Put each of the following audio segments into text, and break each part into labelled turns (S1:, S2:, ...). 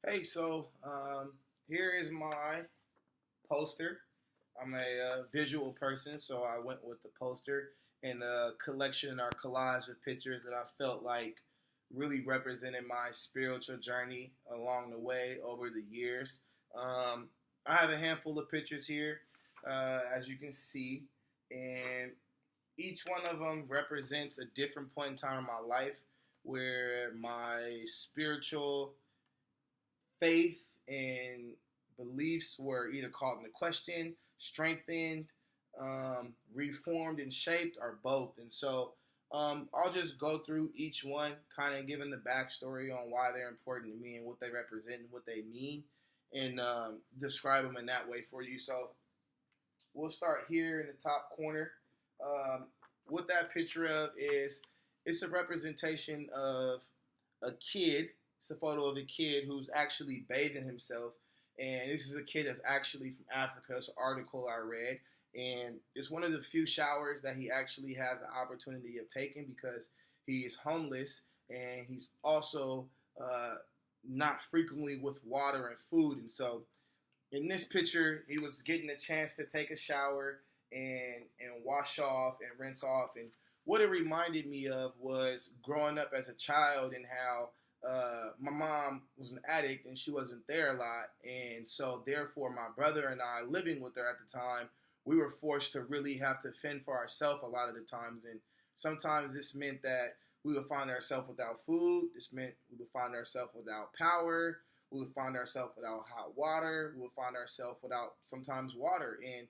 S1: Hey, here is my poster. I'm a visual person, so I went with the poster and a collection or collage of pictures that I felt like really represented my spiritual journey along the way over the years. Um, I have a handful of pictures here, as you can see, and each one of them represents a different point in time in my life where my spiritual faith and beliefs were either called into question, strengthened, reformed, and shaped, or both. I'll just go through each one, kind of giving the backstory on why they're important to me and what they represent and what they mean, and describe them in that way for you. So we'll start here in the top corner. Um, what that picture of is, it's a representation of a kid. It's a photo of a kid who's actually bathing himself, and this is a kid that's actually from Africa. It's an article I read, and it's one of the few showers that he actually has the opportunity of taking because he is homeless and he's also uh, not frequently with water and food, and so in this picture, he was getting a chance to take a shower and wash off and rinse off. And what it reminded me of was growing up as a child and how my mom was an addict and she wasn't there a lot. And so, therefore, my brother and I, living with her at the time, we were forced to really have to fend for ourselves a lot of the times. And sometimes this meant that we would find ourselves without food. This meant we would find ourselves without power. We would find ourselves without hot water. We would find ourselves without sometimes water. And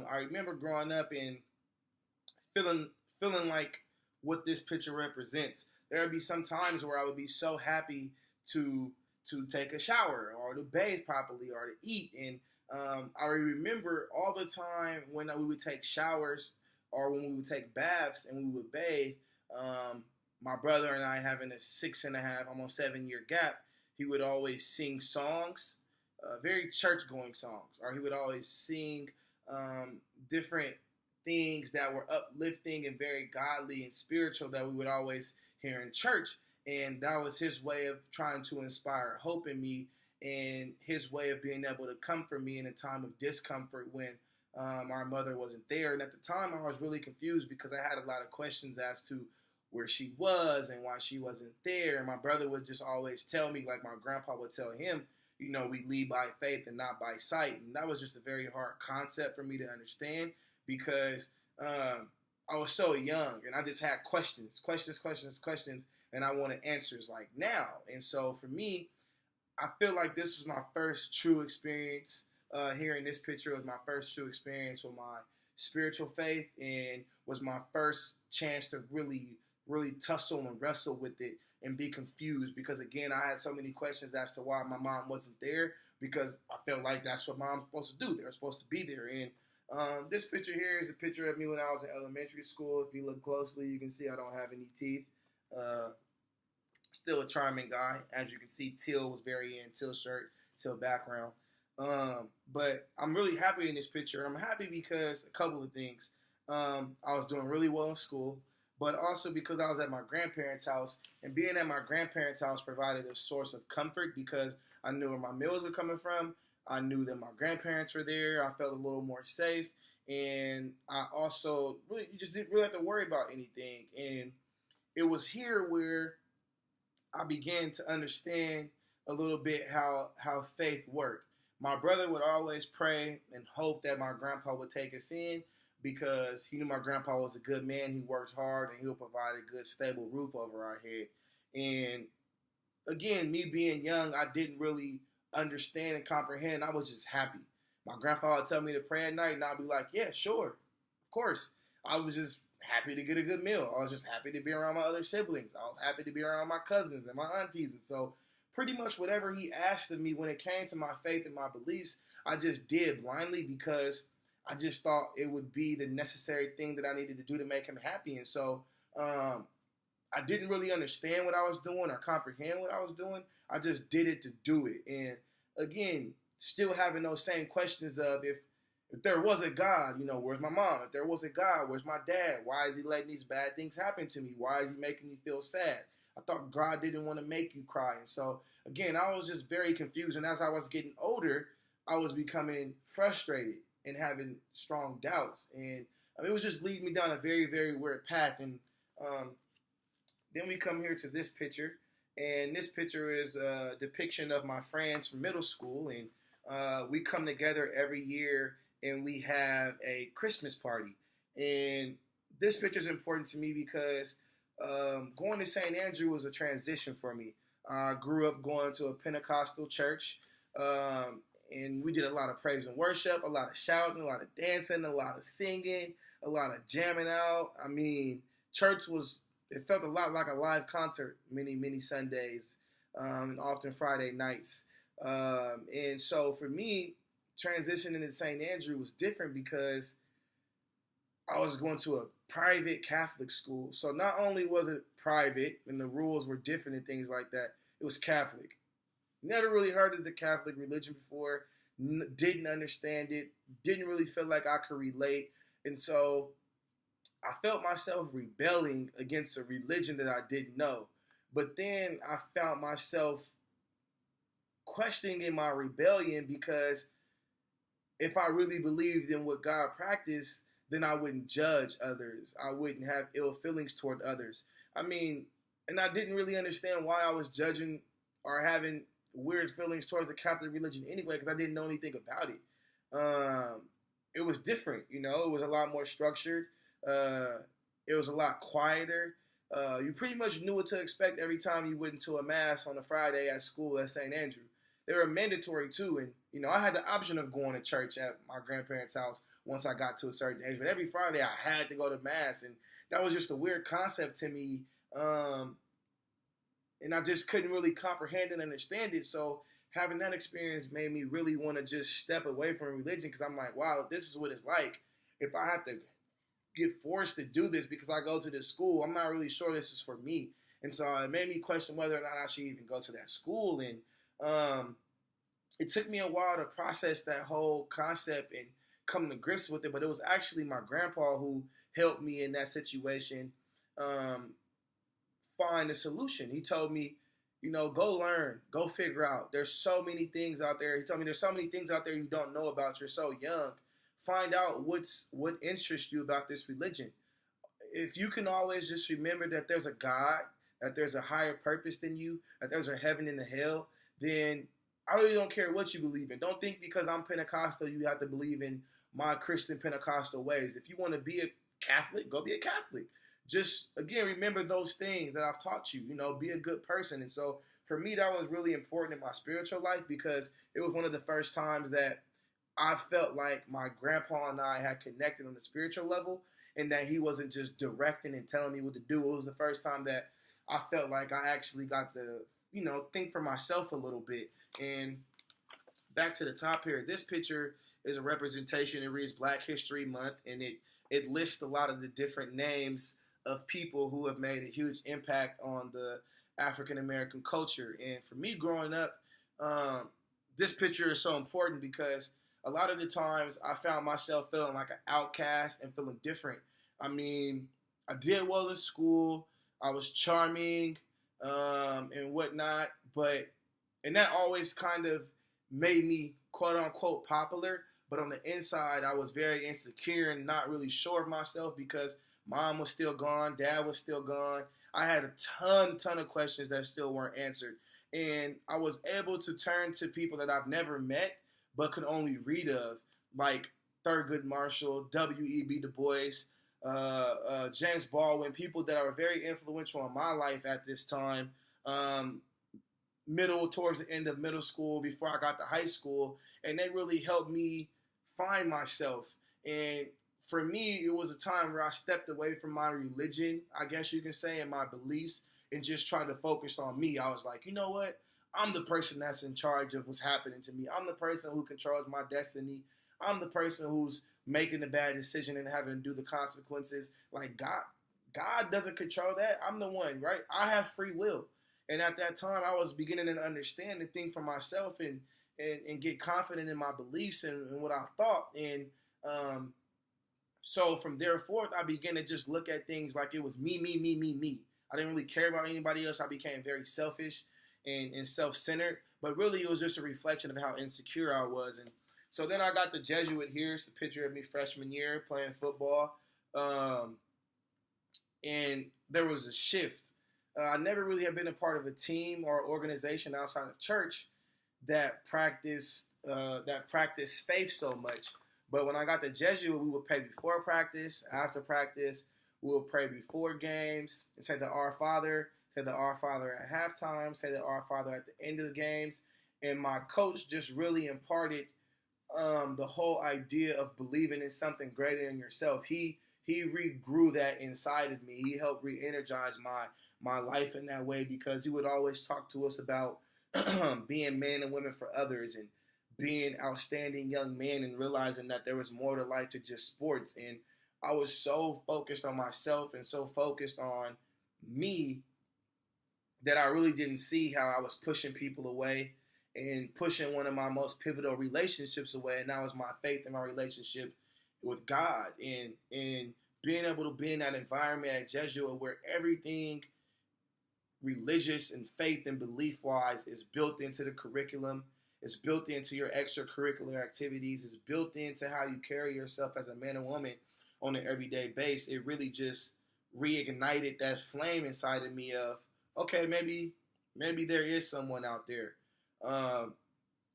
S1: I remember growing up and feeling feeling like what this picture represents. There would be some times where I would be so happy to take a shower or to bathe properly or to eat. And I remember all the time when we would take showers or when we would take baths and we would bathe. My brother and I having a 6.5, almost 7 year gap, he would always sing songs, very church going songs, or he would always sing different things that were uplifting and very godly and spiritual that we would always hear in church. And that was his way of trying to inspire hope in me and his way of being able to comfort me in a time of discomfort when our mother wasn't there. And at the time, I was really confused because I had a lot of questions as to where she was and why she wasn't there. And my brother would just always tell me, like my grandpa would tell him, we lead by faith and not by sight. And that was just a very hard concept for me to understand because I was so young and I just had questions, and I wanted answers like now. And so for me, I feel like this was my first true experience. Hearing this picture was my first true experience with my spiritual faith and was my first chance to really tussle and wrestle with it and be confused because, again, I had so many questions as to why my mom wasn't there because I felt like that's what mom's supposed to do. They're supposed to be there. And this picture here is a picture of me when I was in elementary school. If you look closely, you can see I don't have any teeth. Uh, Still a charming guy. As you can see, teal was very in, teal shirt, teal background. But I'm really happy in this picture. I'm happy because a couple of things. I was doing really well in school, but also because I was at my grandparents' house, and being at my grandparents' house provided a source of comfort because I knew where my meals were coming from. I knew that my grandparents were there. I felt a little more safe, and I also really you just didn't really have to worry about anything. And it was here where I began to understand a little bit how faith worked. My brother would always pray and hope that my grandpa would take us in because he knew my grandpa was a good man. He worked hard and he'll provide a good, stable roof over our head. And again, me being young, I didn't really understand and comprehend. I was just happy. My grandpa would tell me to pray at night, and I'd be like, yeah, sure, of course. I was just happy to get a good meal. I was just happy to be around my other siblings. I was happy to be around my cousins and my aunties. And so pretty much whatever he asked of me when it came to my faith and my beliefs, I just did blindly because I just thought it would be the necessary thing that I needed to do to make him happy. And so I didn't really understand what I was doing or comprehend what I was doing. I just did it to do it. And again, still having those same questions of if there was a God, where's my mom? If there was a God, where's my dad? Why is he letting these bad things happen to me? Why is he making me feel sad? I thought God didn't want to make you cry. And so, again, I was just very confused. And as I was getting older, I was becoming frustrated and having strong doubts. And it was just leading me down a very, very weird path. And um, then we come here to this picture. And this picture is a depiction of my friends from middle school. And we come together every year and we have a Christmas party. And this picture is important to me because going to St. Andrew was a transition for me. I grew up going to a Pentecostal church, and we did a lot of praise and worship, a lot of shouting, a lot of dancing, a lot of singing, a lot of jamming out. I mean, it felt a lot like a live concert many, many Sundays, and often Friday nights. And so for me, transitioning to St. Andrew was different because I was going to a private Catholic school. So not only was it private and the rules were different and things like that, it was Catholic. Never really heard of the Catholic religion before, didn't understand it, didn't really feel like I could relate. And so I felt myself rebelling against a religion that I didn't know. But then I found myself questioning in my rebellion because if I really believed in what God practiced, then I wouldn't judge others. I wouldn't have ill feelings toward others. I mean, and I didn't really understand why I was judging or having weird feelings towards the Catholic religion anyway, because I didn't know anything about it. It was different, you know. It was a lot more structured. It was a lot quieter. You pretty much knew what to expect every time you went into a mass on a Friday at school at St. Andrew. They were mandatory too, and you know I had the option of going to church at my grandparents' house once I got to a certain age. But every Friday I had to go to mass, and that was just a weird concept to me, and I just couldn't really comprehend and understand it. So having that experience made me really want to just step away from religion because I'm like, wow, this is what it's like. If I have to get forced to do this because I go to this school, I'm not really sure this is for me. And so it made me question whether or not I should even go to that school. And it took me a while to process that whole concept and come to grips with it, but it was actually my grandpa who helped me in that situation find a solution. He told me, you know, go learn, go figure out. There's so many things out there. He told me there's so many things out there you don't know about. You're so young. Find out what interests you about this religion. If you can always just remember that there's a God, that there's a higher purpose than you, that there's a heaven and a hell, then I really don't care what you believe in. Don't think because I'm Pentecostal you have to believe in my Christian Pentecostal ways. If you want to be a Catholic, go be a Catholic. Just, again, remember those things that I've taught you. You know, be a good person. And so for me, that was really important in my spiritual life because it was one of the first times that I felt like my grandpa and I had connected on the spiritual level and that he wasn't just directing and telling me what to do. It was the first time that I felt like I actually got to, you know, think for myself a little bit. And back to the top here, this picture is a representation. It reads Black History Month, and it lists a lot of the different names of people who have made a huge impact on the African American culture. And for me growing up, this picture is so important because a lot of the times I found myself feeling like an outcast and feeling different. I mean, I did well in school. I was charming and whatnot, and that always kind of made me quote unquote popular. But on the inside, I was very insecure and not really sure of myself because mom was still gone, dad was still gone. I had a ton of questions that still weren't answered. And I was able to turn to people that I've never met but could only read of, like Thurgood Marshall, W.E.B. Du Bois, James Baldwin, people that are very influential in my life at this time, towards the end of middle school, before I got to high school, and they really helped me find myself. And for me, it was a time where I stepped away from my religion, I guess you can say, and my beliefs, and just tried to focus on me. I was like, you know what? I'm the person that's in charge of what's happening to me. I'm the person who controls my destiny. I'm the person who's making the bad decision and having to do the consequences. Like God doesn't control that. I'm the one, right? I have free will. And at that time, I was beginning to understand and think for myself and get confident in my beliefs and what I thought. And so from there forth, I began to just look at things like it was me. I didn't really care about anybody else. I became very selfish and self-centered. But really, it was just a reflection of how insecure I was. And so then I got the Jesuit here. It's a picture of me freshman year playing football. And there was a shift. I never really have been a part of a team or organization outside of church that practiced faith so much. But when I got the Jesuit, we would pray before practice, after practice. We would pray before games and say the Our Father, say the Our Father at halftime, say the Our Father at the end of the games. And my coach just really imparted the whole idea of believing in something greater than yourself. He regrew that inside of me. He helped re-energize my life in that way, because he would always talk to us about being men and women for others and being outstanding young men, and realizing that there was more to life to just sports. And I was so focused on myself and so focused on me that I really didn't see how I was pushing people away and pushing one of my most pivotal relationships away. And that was my faith and my relationship with God. And being able to be in that environment at Jesuit where everything religious and faith and belief-wise is built into the curriculum, it's built into your extracurricular activities, it's built into how you carry yourself as a man and woman on an everyday basis. It really just reignited that flame inside of me of, okay, maybe there is someone out there.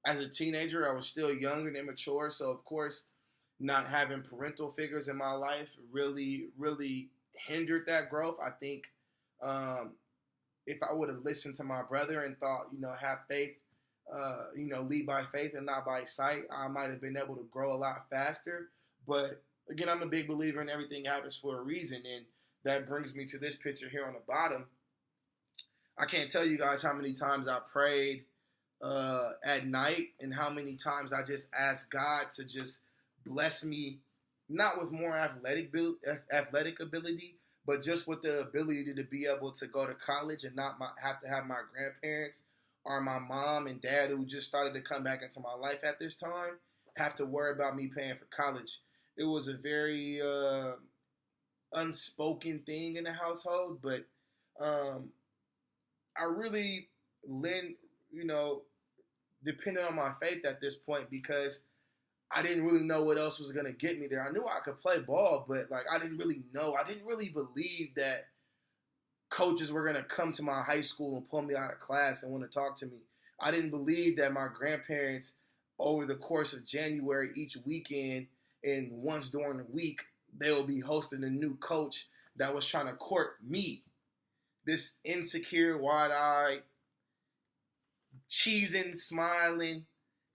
S1: As a teenager, I was still young and immature, so of course, not having parental figures in my life really, really hindered that growth. I think if I would have listened to my brother and thought, have faith, lead by faith and not by sight, I might have been able to grow a lot faster. But again, I'm a big believer in everything happens for a reason, and that brings me to this picture here on the bottom. I can't tell you guys how many times I prayed at night and how many times I just asked God to just bless me, not with more athletic ability, but just with the ability to be able to go to college and not have to have my grandparents or my mom and dad, who just started to come back into my life at this time, have to worry about me paying for college. It was a very unspoken thing in the household, but I really depended on my faith at this point, because I didn't really know what else was going to get me there. I knew I could play ball, but I didn't really know. I didn't really believe that coaches were going to come to my high school and pull me out of class and want to talk to me. I didn't believe that my grandparents, over the course of January, each weekend and once during the week, they will be hosting a new coach that was trying to court me, this insecure, wide-eyed, cheesing, smiling,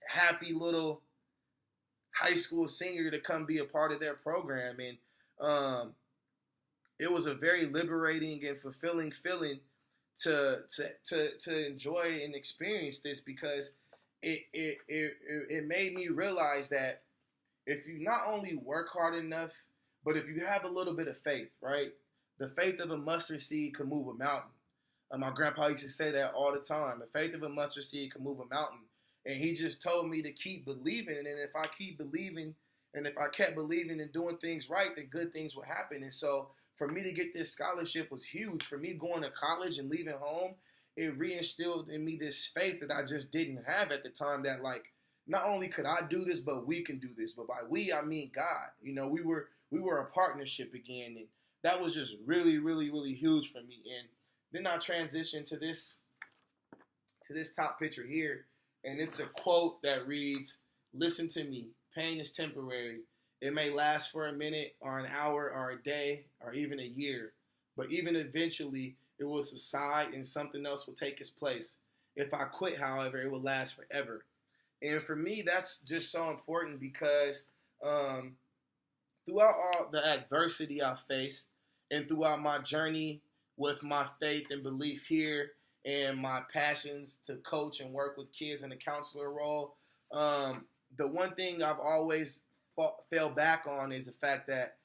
S1: happy little high school senior, to come be a part of their program. And it was a very liberating and fulfilling feeling to enjoy and experience this, because it made me realize that if you not only work hard enough, but if you have a little bit of faith, right? The faith of a mustard seed can move a mountain. My grandpa used to say that all the time. The faith of a mustard seed can move a mountain. And he just told me to keep believing. And if I keep believing, and if I kept believing and doing things right, then good things would happen. And so for me to get this scholarship was huge. For me going to college and leaving home, it reinstilled in me this faith that I just didn't have at the time, that not only could I do this, but we can do this. But by we, I mean God. We were a partnership again. And that was just really, really, really huge for me. And then I transitioned to this top picture here. And it's a quote that reads, "Listen to me, pain is temporary. It may last for a minute or an hour or a day or even a year. But even eventually, it will subside and something else will take its place. If I quit, however, it will last forever." And for me, that's just so important, because throughout all the adversity I faced and throughout my journey with my faith and belief here, and my passions to coach and work with kids in a counselor role, the one thing I've always fell back on is the fact that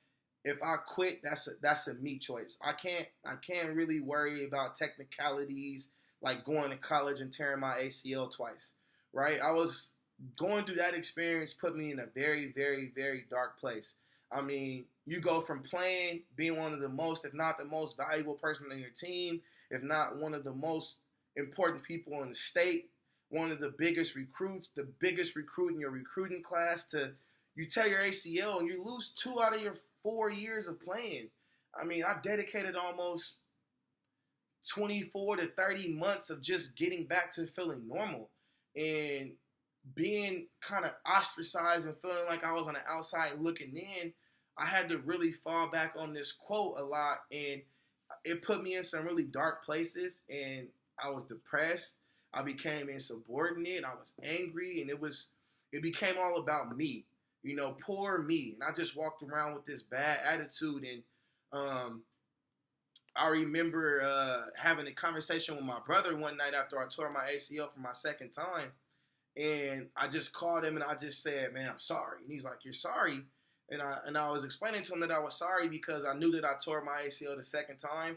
S1: if I quit, that's a me choice. I can't really worry about technicalities like going to college and tearing my ACL twice, right? I was going through that experience, put me in a very, very, very dark place. I mean, you go from playing, being one of the most, if not the most valuable person on your team, if not one of the most important people in the state, one of the biggest recruits, the biggest recruit in your recruiting class, to you tear your ACL and you lose 2 out of your 4 years of playing. I mean, I dedicated almost 24 to 30 months of just getting back to feeling normal and being kind of ostracized and feeling like I was on the outside looking in. I had to really fall back on this quote a lot, and it put me in some really dark places, and I was depressed. I became insubordinate. I was angry, and it became all about me. You know, poor me. And I just walked around with this bad attitude, and I remember having a conversation with my brother one night after I tore my ACL for my second time. And I just called him and I just said, man, I'm sorry. And he's like, you're sorry? And I was explaining to him that I was sorry because I knew that I tore my ACL the second time.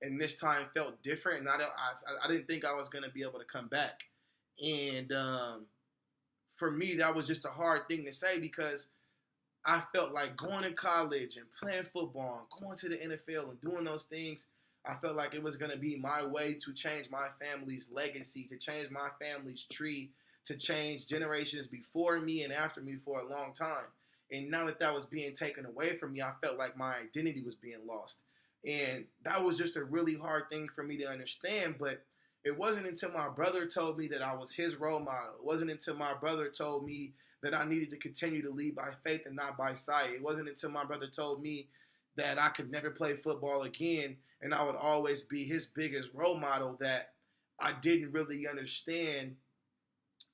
S1: And this time felt different. And I didn't think I was going to be able to come back. And for me, that was just a hard thing to say because I felt like going to college and playing football and going to the NFL and doing those things, I felt like it was going to be my way to change my family's legacy, to change my family's tree, to change generations before me and after me for a long time. And now that that was being taken away from me, I felt like my identity was being lost. And that was just a really hard thing for me to understand. But it wasn't until my brother told me that I was his role model. It wasn't until my brother told me that I needed to continue to lead by faith and not by sight. It wasn't until my brother told me that I could never play football again and I would always be his biggest role model that I didn't really understand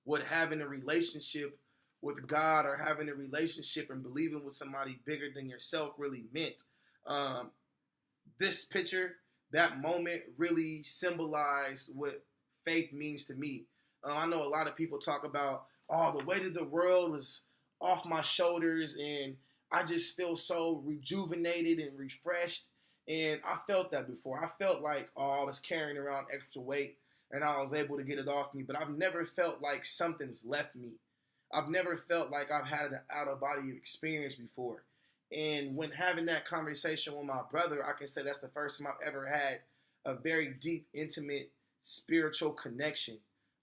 S1: what having a relationship with God or having a relationship and believing with somebody bigger than yourself really meant. This picture, that moment really symbolized what faith means to me. I know a lot of people talk about, oh, the weight of the world is off my shoulders and I just feel so rejuvenated and refreshed. And I felt that before. I felt like, oh, I was carrying around extra weight and I was able to get it off me. But I've never felt like something's left me. I've never felt like I've had an out-of-body experience before. And when having that conversation with my brother, I can say that's the first time I've ever had a very deep, intimate, spiritual connection.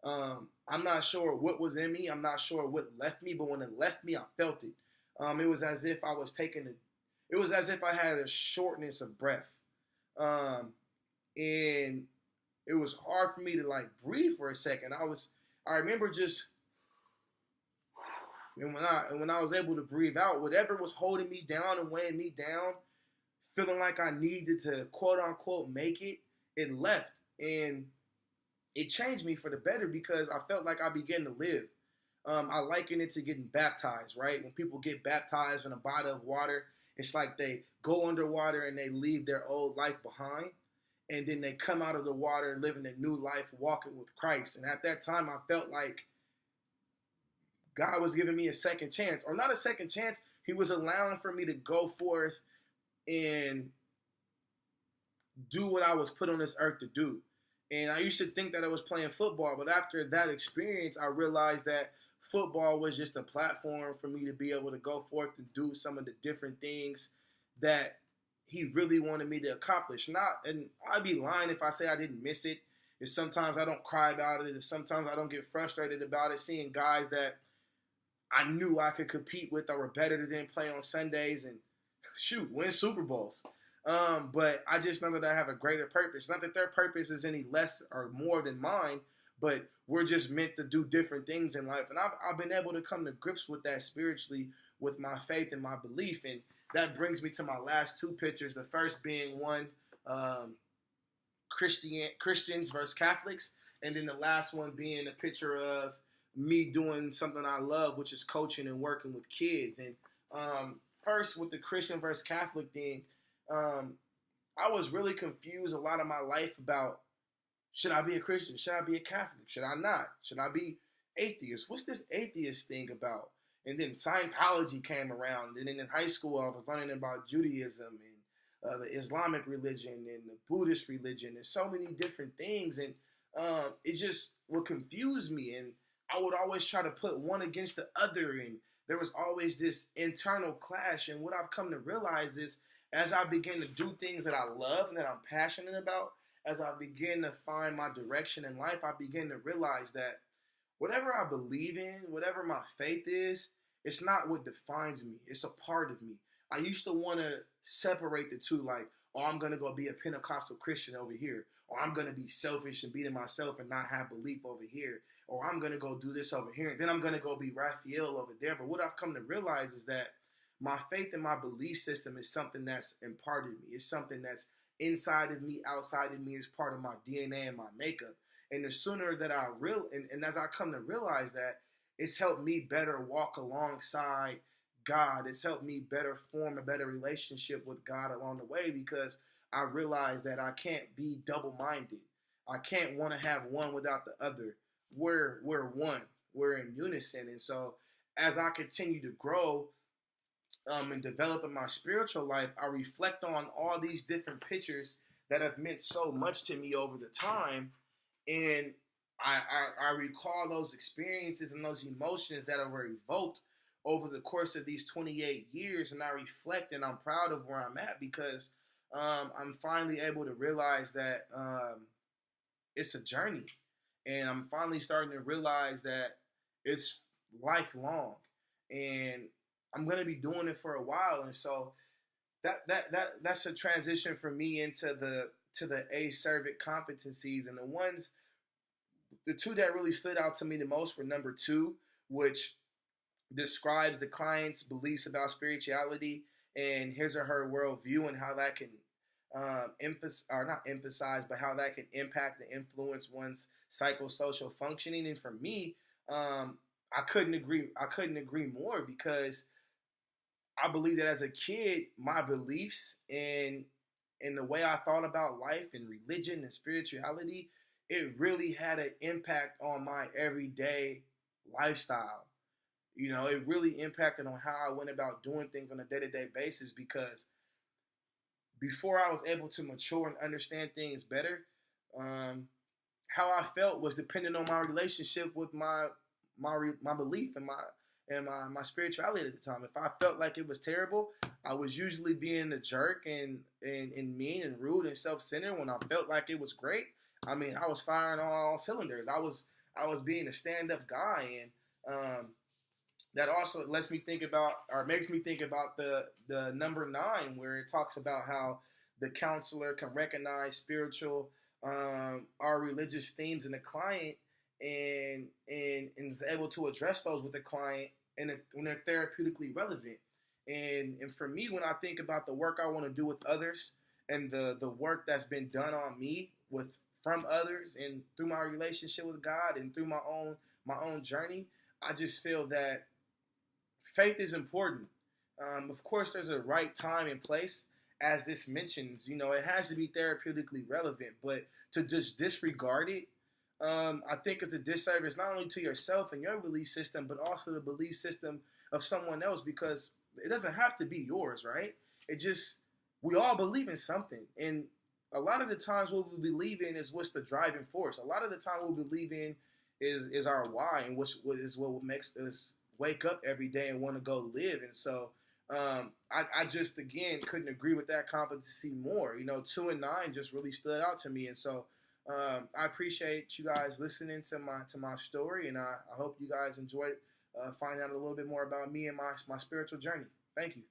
S1: I'm not sure what was in me. I'm not sure what left me, but when it left me, I felt it. It was as if I was it was as if I had a shortness of breath. And it was hard for me to like breathe for a second. I remember just, and when I was able to breathe out, whatever was holding me down and weighing me down, feeling like I needed to quote unquote make it, it left. And it changed me for the better because I felt like I began to live. I liken it to getting baptized, right? When people get baptized in a body of water, it's like they go underwater and they leave their old life behind. And then they come out of the water living a new life, walking with Christ. And at that time, I felt like God was giving me a second chance. Or not a second chance. He was allowing for me to go forth and do what I was put on this earth to do. And I used to think that I was playing football, but after that experience, I realized that football was just a platform for me to be able to go forth and do some of the different things that he really wanted me to accomplish. And I'd be lying if I say I didn't miss it. If sometimes I don't cry about it, if sometimes I don't get frustrated about it, seeing guys that I knew I could compete with or were better than play on Sundays and win Super Bowls. But I just know that I have a greater purpose. Not that their purpose is any less or more than mine, but we're just meant to do different things in life. And I've been able to come to grips with that spiritually with my faith and my belief. And that brings me to my last two pictures. The first being one, Christians versus Catholics. And then the last one being a picture of me doing something I love, which is coaching and working with kids. And first with the Christian versus Catholic thing, I was really confused a lot of my life about, should I be a Christian? Should I be a Catholic? Should I not? Should I be atheist? What's this atheist thing about? And then Scientology came around. And then in high school, I was learning about Judaism and the Islamic religion and the Buddhist religion and so many different things. And it just would confuse me. And I would always try to put one against the other. And there was always this internal clash. And what I've come to realize is, as I begin to do things that I love and that I'm passionate about, as I begin to find my direction in life, I begin to realize that whatever I believe in, whatever my faith is, it's not what defines me. It's a part of me. I used to want to separate the two, like, oh, I'm going to go be a Pentecostal Christian over here, or I'm going to be selfish and be to myself and not have belief over here, or I'm going to go do this over here, and then I'm going to go be Raphael over there. But what I've come to realize is that my faith and my belief system is something that's imparted me. It's something that's inside of me, outside of me, is part of my DNA and my makeup. And the sooner that and as I come to realize that, it's helped me better walk alongside God. It's helped me better form a better relationship with God along the way, because I realize that I can't be double-minded. I can't want to have one without the other. We're one. We're in unison. And so as I continue to grow and develop in my spiritual life, I reflect on all these different pictures that have meant so much to me over the time. And I recall those experiences and those emotions that were evoked over the course of these 28 years. And I reflect, and I'm proud of where I'm at, because I'm finally able to realize that it's a journey. And I'm finally starting to realize that it's lifelong. And I'm going to be doing it for a while. And so that's a transition for me into the A-Servant competencies. And the two that really stood out to me the most were number 2, which describes the client's beliefs about spirituality and his or her worldview, and how that can how that can impact and influence one's psychosocial functioning. And for me, I couldn't agree more, because I believe that as a kid, my beliefs and the way I thought about life and religion and spirituality, it really had an impact on my everyday lifestyle. You know, it really impacted on how I went about doing things on a day-to-day basis, because before I was able to mature and understand things better, how I felt was dependent on my relationship with my belief and my spirituality at the time. If I felt like it was terrible, I was usually being a jerk and mean and rude and self-centered. When I felt like it was great, I mean, I was firing on all cylinders. I was being a stand-up guy. And that also makes me think about the number 9, where it talks about how the counselor can recognize spiritual or religious themes in the client, and is able to address those with the client when they're therapeutically relevant. And for me, when I think about the work I want to do with others, and the work that's been done on me from others, and through my relationship with God, and through my own journey, I just feel that faith is important. Of course, there's a right time and place, as this mentions. You know, it has to be therapeutically relevant, but to just disregard it, I think it's a disservice not only to yourself and your belief system, but also the belief system of someone else, because it doesn't have to be yours, right? We all believe in something. And a lot of the times what we believe in is what's the driving force. A lot of the time what we believe in is our why, and what makes us wake up every day and want to go live. And so I just, again, couldn't agree with that competency more. You know, 2 and 9 just really stood out to me. And so I appreciate you guys listening to my story, and I hope you guys enjoyed finding out a little bit more about me and my spiritual journey. Thank you.